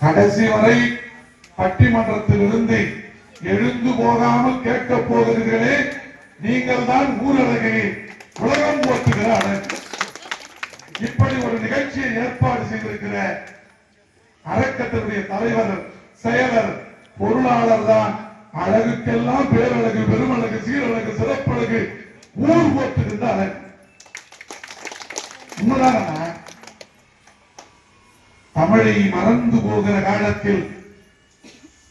கடைசி வரை பட்டிமன்றத்தில் இருந்து எழுந்து போகாமல் கேட்க போகிறீர்களே, நீங்கள் தான் ஊரடங்கை உலகம் போற்றுகிற அழகு. இப்படி ஒரு நிகழ்ச்சியை ஏற்பாடு செய்திருக்கிற அறக்கட்டளுடைய தலைவர், செயலர், பொருளாளர் தான் அழகுக்கெல்லாம் பேரழகு, பெருமழகு, சீரழகு, சிறப்பழகு, ஊர் போற்றுகின்ற அழகு. உண்மைதான? தமிழை மறந்து போகிற காலத்தில்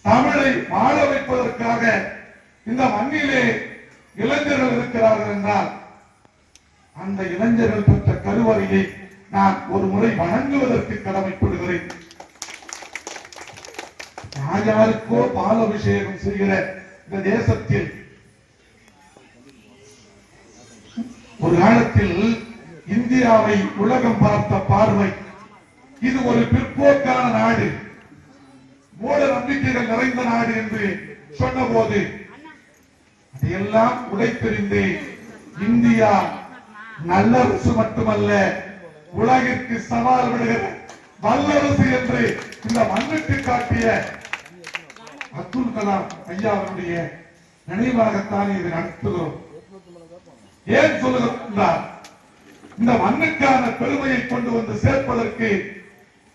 தமிழை வாழ வைப்பதற்காக இந்த மண்ணிலே இளைஞர்கள் இருக்கிறார்கள் என்றால் அந்த இளைஞர்கள் பெற்ற கருவறையை நான் ஒரு முறை வணங்குவதற்கு கடமைப்படுகிறேன். யாருக்கோ பால் அபிஷேகம் செய்கிற இந்த தேசத்தில் ஒரு காலத்தில் இந்தியாவை உலகம் பார்த்த பார்வை இது ஒரு பிற்போக்கான நாடு, மூட நம்பிக்கைகள் நிறைந்த நாடு என்று சொன்ன போது அதையெல்லாம் உடைத்தெறிந்து இந்தியா நல்லரசு மட்டுமல்ல, உலகிற்கு சவால் விடுகிற வல்லரசு என்று இந்த மண்ணுக்கு காட்டிய அப்துல் கலாம் ஐயா அவருடைய நினைவாகத்தான் இதை நடத்துகிறோம். ஏன் சொல்லுகிறோம் என்றால், இந்த மண்ணுக்கான பெருமையை கொண்டு வந்து சேர்ப்பதற்கு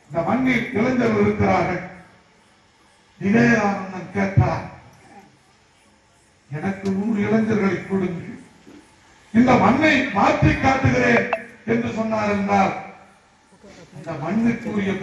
இந்த மண்ணில் இளைஞர்கள் இருக்கிறார்கள். விவேகானந்தன் கேட்டார், எனக்கு 100 இளைஞர்களை கொடுங்க, இந்த மண்ணை மாற்றி காட்டுகிறேன் என்று சொன்னார் என்றால் இந்த மண்ணுக்குரிய